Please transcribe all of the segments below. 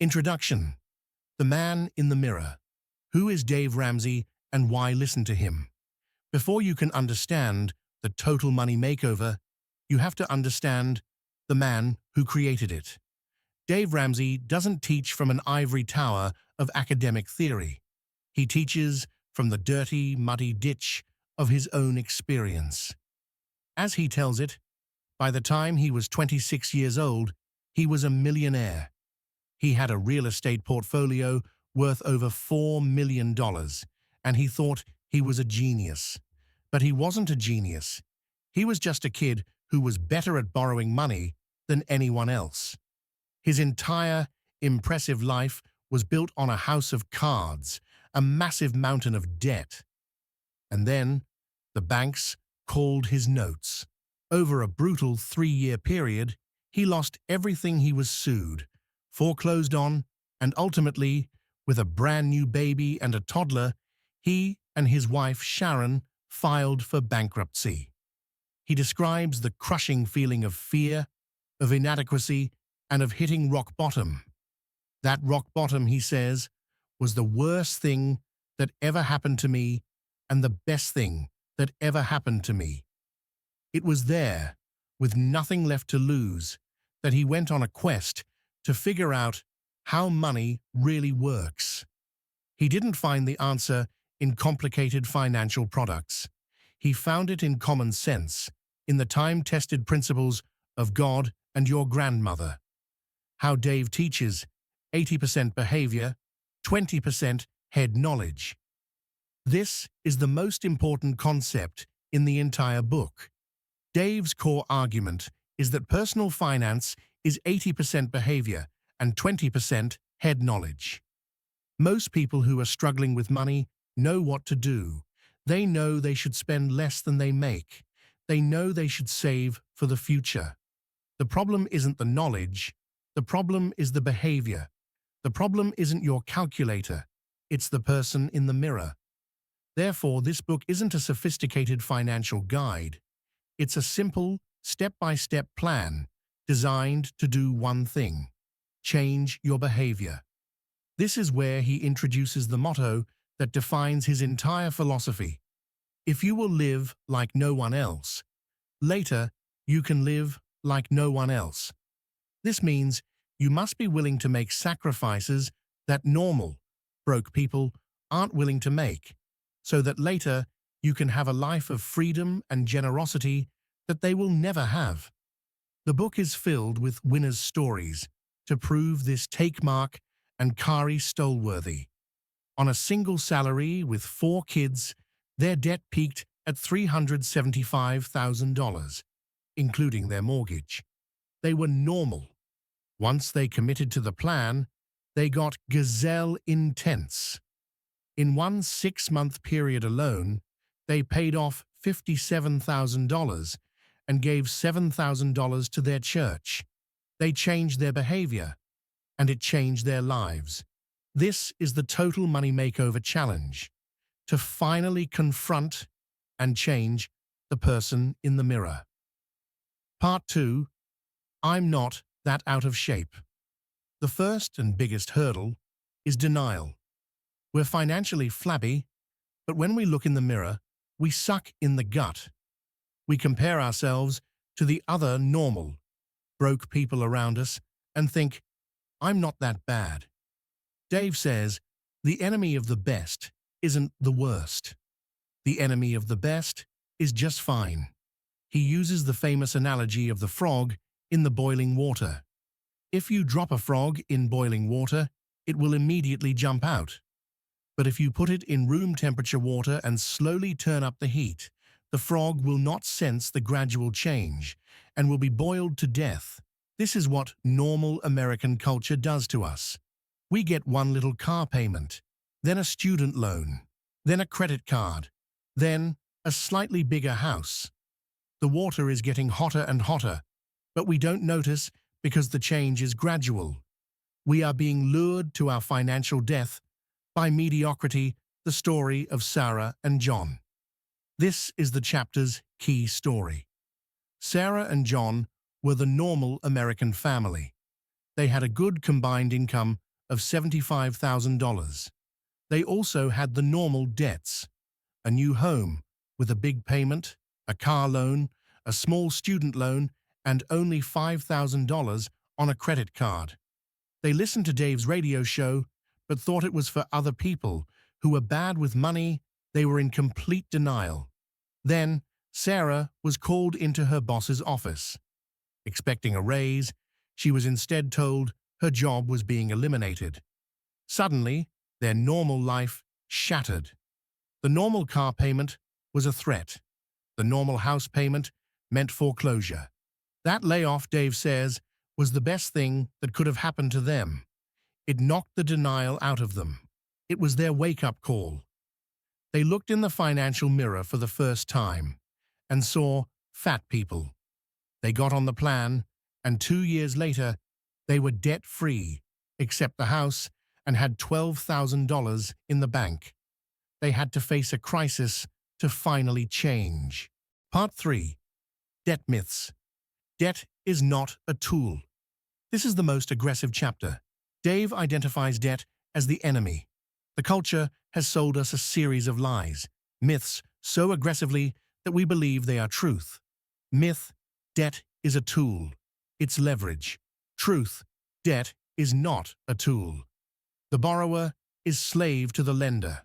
Introduction. The Man in the Mirror. Who is Dave Ramsey and why listen to him? Before you can understand the Total Money Makeover, you have to understand the man who created it. Dave Ramsey doesn't teach from an ivory tower of academic theory. He teaches from the dirty, muddy ditch of his own experience. As he tells it, by the time he was 26 years old, he was a millionaire. He had a real estate portfolio worth over $4 million, and he thought he was a genius. But he wasn't a genius. He was just a kid who was better at borrowing money than anyone else. His entire impressive life was built on a house of cards, a massive mountain of debt. And then the banks called his notes. Over a brutal 3-year period, he lost everything he was sued, foreclosed on, and ultimately, with a brand new baby and a toddler, he and his wife Sharon filed for bankruptcy. He describes the crushing feeling of fear, of inadequacy, and of hitting rock bottom. That rock bottom, he says, was the worst thing that ever happened to me and the best thing that ever happened to me. It was there, with nothing left to lose, that he went on a quest to figure out how money really works. He didn't find the answer in complicated financial products. He found it in common sense, in the time-tested principles of God and your grandmother. How Dave teaches 80% behavior, 20% head knowledge. This is the most important concept in the entire book. Dave's core argument is that personal finance is 80% behavior and 20% head knowledge. Most people who are struggling with money know what to do. They know they should spend less than they make. They know they should save for the future. The problem isn't the knowledge. The problem is the behavior. The problem isn't your calculator. It's the person in the mirror. Therefore, this book isn't a sophisticated financial guide. It's a simple, step-by-step plan designed to do one thing: change your behavior. This is where he introduces the motto that defines his entire philosophy. If you will live like no one else, later you can live like no one else. This means you must be willing to make sacrifices that normal, broke people aren't willing to make, so that later you can have a life of freedom and generosity that they will never have. The book is filled with winners' stories to prove this. Take Mark and Kari Stolworthy. On a single salary with 4 kids, their debt peaked at $375,000, including their mortgage. They were normal. Once they committed to the plan, they got gazelle intense. In one 6-month period alone, they paid off $57,000 and gave $7,000 to their church. They changed their behavior, and it changed their lives. This is the Total Money Makeover Challenge, to finally confront and change the person in the mirror. Part 2. I'm not that out of shape. The first and biggest hurdle is denial. We're financially flabby, but when we look in the mirror, we suck in the gut. We compare ourselves to the other normal, broke people around us and think, I'm not that bad. Dave says, the enemy of the best isn't the worst. The enemy of the best is just fine. He uses the famous analogy of the frog in the boiling water. If you drop a frog in boiling water, it will immediately jump out. But if you put it in room temperature water and slowly turn up the heat, the frog will not sense the gradual change and will be boiled to death. This is what normal American culture does to us. We get one little car payment, then a student loan, then a credit card, then a slightly bigger house. The water is getting hotter and hotter, but we don't notice because the change is gradual. We are being lured to our financial death by mediocrity, the story of Sarah and John. This is the chapter's key story. Sarah and John were the normal American family. They had a good combined income of $75,000. They also had the normal debts: a new home with a big payment, a car loan, a small student loan, and only $5,000 on a credit card. They listened to Dave's radio show, but thought it was for other people who were bad with money. They were in complete denial. Then, Sarah was called into her boss's office. Expecting a raise, she was instead told her job was being eliminated. Suddenly, their normal life shattered. The normal car payment was a threat. The normal house payment meant foreclosure. That layoff, Dave says, was the best thing that could have happened to them. It knocked the denial out of them. It was their wake-up call. They looked in the financial mirror for the first time and saw fat people. They got on the plan, and 2 years later, they were debt-free, except the house, and had $12,000 in the bank. They had to face a crisis to finally change. Part 3. Debt Myths. Debt is not a tool. This is the most aggressive chapter. Dave identifies debt as the enemy. The culture has sold us a series of lies, myths, so aggressively that we believe they are truth. Myth: debt is a tool. It's leverage. Truth: debt is not a tool. The borrower is slave to the lender.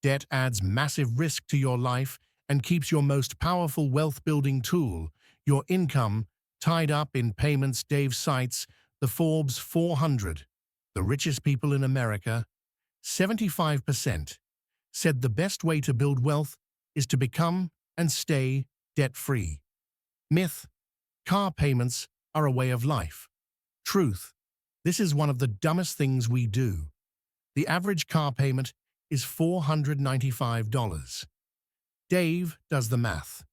Debt adds massive risk to your life and keeps your most powerful wealth-building tool, your income, tied up in payments. Dave cites the Forbes 400, the richest people in America. 75% said the best way to build wealth is to become and stay debt-free. Myth: car payments are a way of life. Truth: this is one of the dumbest things we do. The average car payment is $495. Dave does the math.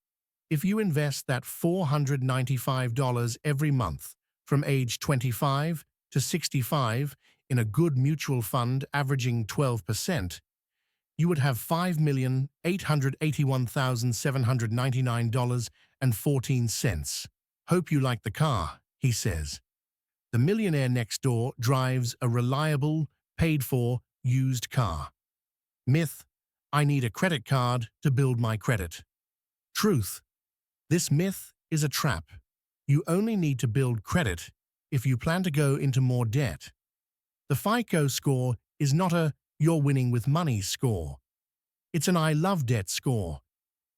If you invest that $495 every month from age 25 to 65 in a good mutual fund averaging 12%, you would have $5,881,799.14. Hope you like the car, he says. The millionaire next door drives a reliable, paid-for, used car. Myth: I need a credit card to build my credit. Truth: this myth is a trap. You only need to build credit if you plan to go into more debt. The FICO score is not a "you're winning with money" score. It's an "I love debt" score.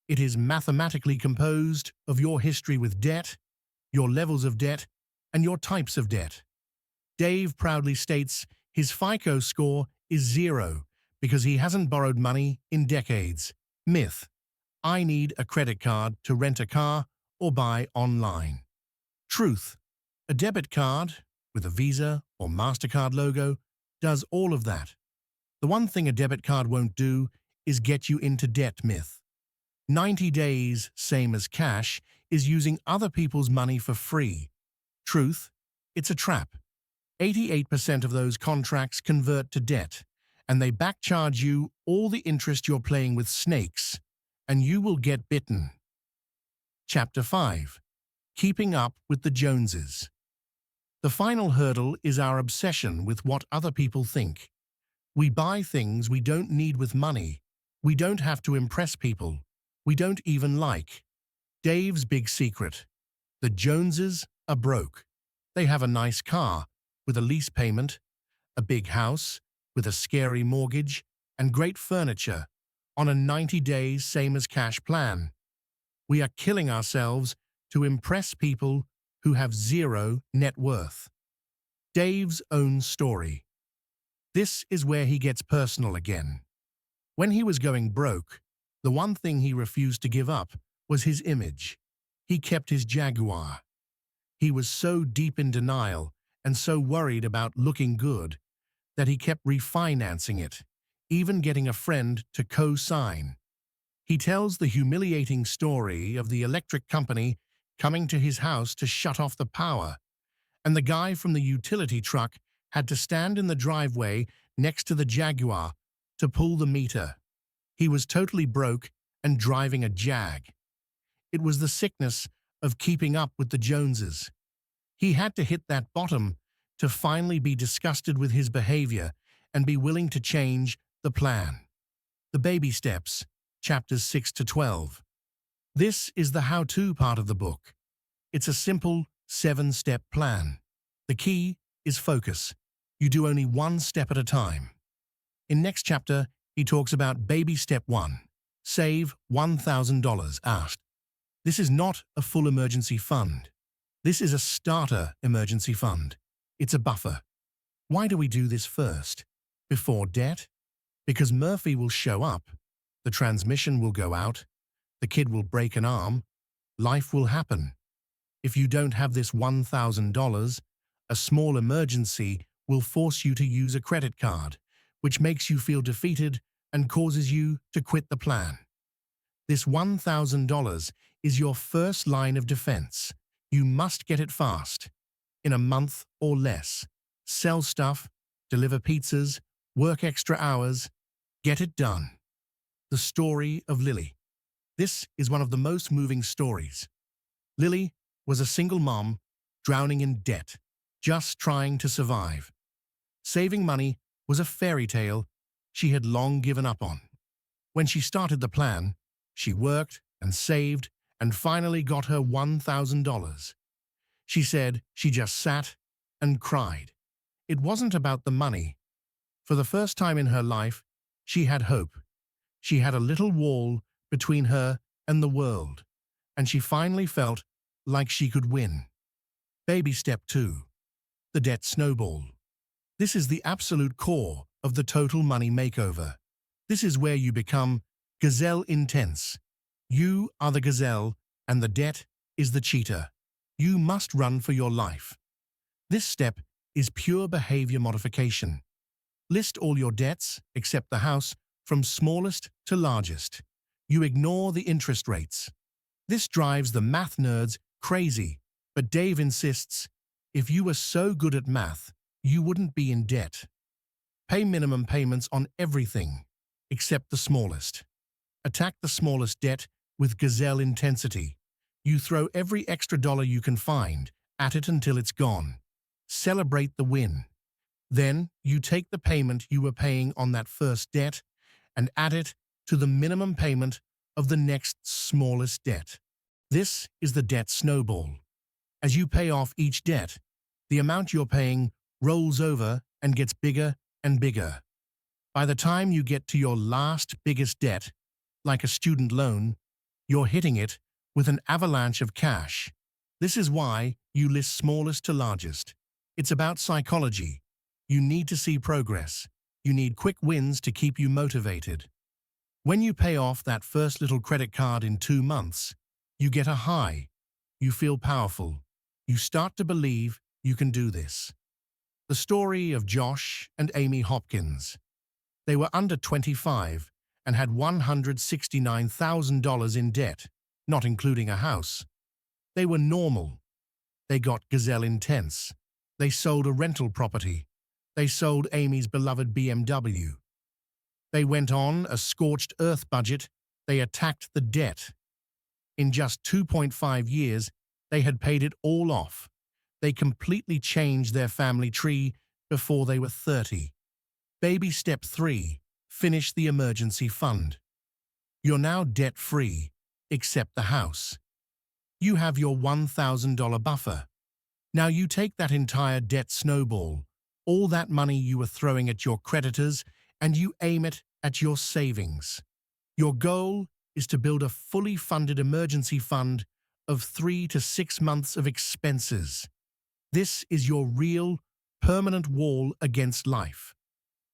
It is mathematically composed of your history with debt, your levels of debt, and your types of debt. Dave proudly states his FICO score is 0 because he hasn't borrowed money in decades. Myth: I need a credit card to rent a car or buy online. Truth: a debit card with a Visa or MasterCard logo does all of that. The one thing a debit card won't do is get you into debt. Myth: 90 days, same as cash, is using other people's money for free. Truth: it's a trap. 88% of those contracts convert to debt, and they backcharge you all the interest. You're playing with snakes, and you will get bitten. Chapter 5. Keeping up with the Joneses. The final hurdle is our obsession with what other people think. We buy things we don't need with money. We don't have to impress people. We don't even like. Dave's big secret: the Joneses are broke. They have a nice car with a lease payment, a big house with a scary mortgage, and great furniture on a 90 days same as cash plan. We are killing ourselves to impress people who have zero net worth. Dave's own story. This is where he gets personal again. When he was going broke, the one thing he refused to give up was his image. He kept his Jaguar. He was so deep in denial and so worried about looking good that he kept refinancing it, even getting a friend to co-sign. He tells the humiliating story of the electric company coming to his house to shut off the power, and the guy from the utility truck had to stand in the driveway next to the Jaguar to pull the meter. He was totally broke and driving a Jag. It was the sickness of keeping up with the Joneses. He had to hit that bottom to finally be disgusted with his behavior and be willing to change the plan. The Baby Steps, chapters 6 to 12. This is the how-to part of the book. It's a simple 7-step plan. The key is focus. You do only one step at a time. In next chapter, he talks about baby step 1. Save $1,000 asked. This is not a full emergency fund. This is a starter emergency fund. It's a buffer. Why do we do this first? Before debt? Because Murphy will show up, the transmission will go out, the kid will break an arm, life will happen. If you don't have this $1,000, a small emergency will force you to use a credit card, which makes you feel defeated and causes you to quit the plan. This $1,000 is your first line of defense. You must get it fast, in a month or less. Sell stuff, deliver pizzas, work extra hours, get it done. The story of Lily. This is one of the most moving stories. Lily was a single mom, drowning in debt, just trying to survive. Saving money was a fairy tale she had long given up on. When she started the plan, she worked and saved and finally got her $1,000. She said she just sat and cried. It wasn't about the money. For the first time in her life, she had hope. She had a little wall between her and the world, and she finally felt like she could win. Baby step 2. The debt snowball. This is the absolute core of the Total Money Makeover. This is where you become gazelle intense. You are the gazelle and the debt is the cheetah. You must run for your life. This step is pure behavior modification. List all your debts, except the house, from smallest to largest. You ignore the interest rates. This drives the math nerds crazy, but Dave insists, if you were so good at math, you wouldn't be in debt. Pay minimum payments on everything, except the smallest. Attack the smallest debt with gazelle intensity. You throw every extra dollar you can find at it until it's gone. Celebrate the win. Then you take the payment you were paying on that first debt and add it to the minimum payment of the next smallest debt. This is the debt snowball. As you pay off each debt, the amount you're paying rolls over and gets bigger and bigger. By the time you get to your last biggest debt, like a student loan, you're hitting it with an avalanche of cash. This is why you list smallest to largest. It's about psychology. You need to see progress. You need quick wins to keep you motivated. When you pay off that first little credit card in 2 months, you get a high. You feel powerful. You start to believe you can do this. The story of Josh and Amy Hopkins. They were under 25 and had $169,000 in debt, not including a house. They were normal. They got gazelle intense. They sold a rental property. They sold Amy's beloved BMW. They went on a scorched earth budget. They attacked the debt. In just 2.5 years, they had paid it all off. They completely changed their family tree before they were 30. Baby step 3. Finish the emergency fund. You're now debt-free, except the house. You have your $1,000 buffer. Now you take that entire debt snowball, all that money you were throwing at your creditors, and you aim it at your savings. Your goal is to build a fully funded emergency fund of 3 to 6 months of expenses. This is your real, permanent wall against life.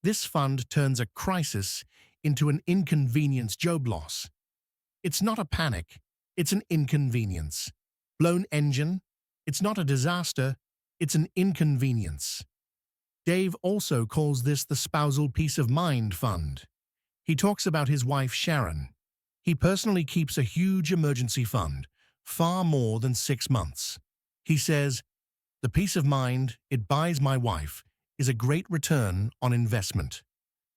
This fund turns a crisis into an inconvenience job loss. It's not a panic, it's an inconvenience. Blown engine, it's not a disaster, it's an inconvenience. Dave also calls this the spousal peace of mind fund. He talks about his wife Sharon. He personally keeps a huge emergency fund, far more than 6 months. He says, "The peace of mind it buys my wife is a great return on investment."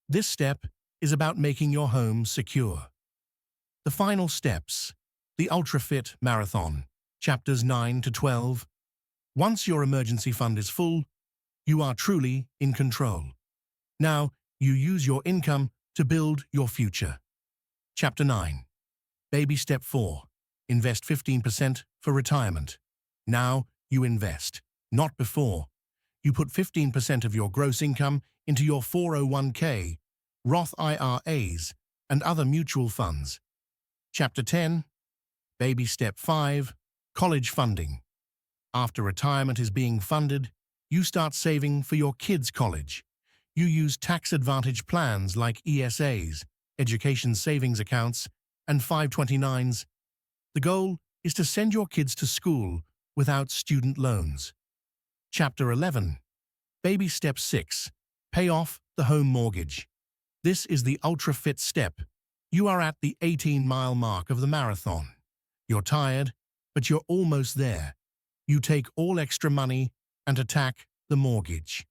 This step is about making your home secure. The final steps, the Ultra Fit Marathon, chapters 9 to 12. Once your emergency fund is full, You are truly in control. Now, you use your income to build your future. Chapter 9. Baby Step 4. Invest 15% for retirement. Now, you invest, not before. You put 15% of your gross income into your 401k, Roth IRAs, and other mutual funds. Chapter 10. Baby Step 5. College funding. After retirement is being funded, you start saving for your kids' college. You use tax-advantage plans like ESAs, education savings accounts, and 529s. The goal is to send your kids to school without student loans. Chapter 11. Baby Step 6. Pay off the home mortgage. This is the ultra-fit step. You are at the 18-mile mark of the marathon. You're tired, but you're almost there. You take all extra money and attack the mortgage.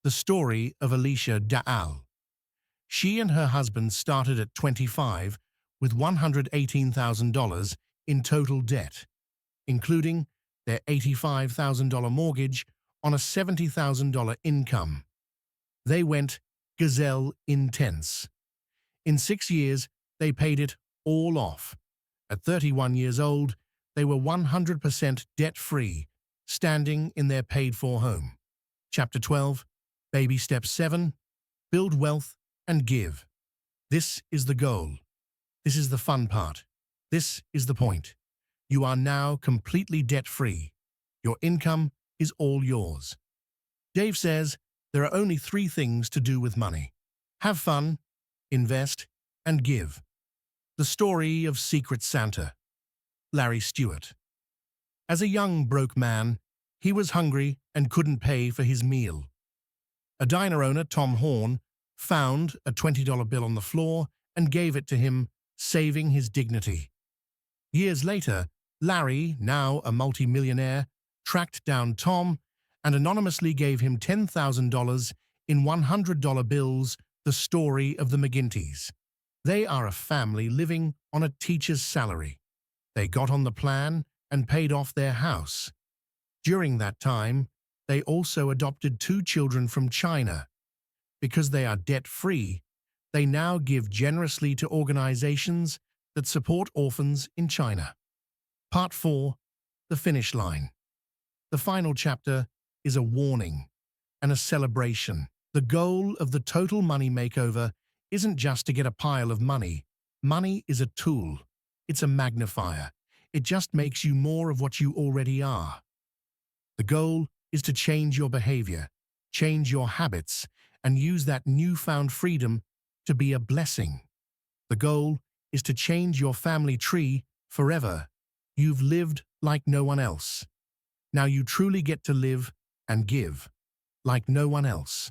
The story of Alicia Daal. She and her husband started at 25 with $118,000 in total debt, including their $85,000 mortgage on a $70,000 income. They went gazelle intense. In 6 years, they paid it all off. At 31 years old, they were 100% debt-free, standing in their paid-for home. Chapter 12. Baby Step 7. Build wealth and give. This is the goal. This is the fun part. This is the point. You are now completely debt-free. Your income is all yours. Dave says there are only 3 things to do with money: have fun, invest, and give. The story of Secret Santa. Larry Stewart. As a young broke man, he was hungry and couldn't pay for his meal. A diner owner, Tom Horn, found a $20 bill on the floor and gave it to him, saving his dignity. Years later, Larry, now a multi-millionaire, tracked down Tom and anonymously gave him $10,000 in $100 bills, the story of the McGinty's. They are a family living on a teacher's salary. They got on the plan and paid off their house. During that time, they also adopted 2 children from China. Because they are debt-free, they now give generously to organizations that support orphans in China. Part 4. The Finish Line. The final chapter is a warning and a celebration. The goal of the Total Money Makeover isn't just to get a pile of money. Money is a tool. It's a magnifier. It just makes you more of what you already are. The goal is to change your behavior, change your habits, and use that newfound freedom to be a blessing. The goal is to change your family tree forever. You've lived like no one else. Now you truly get to live and give like no one else.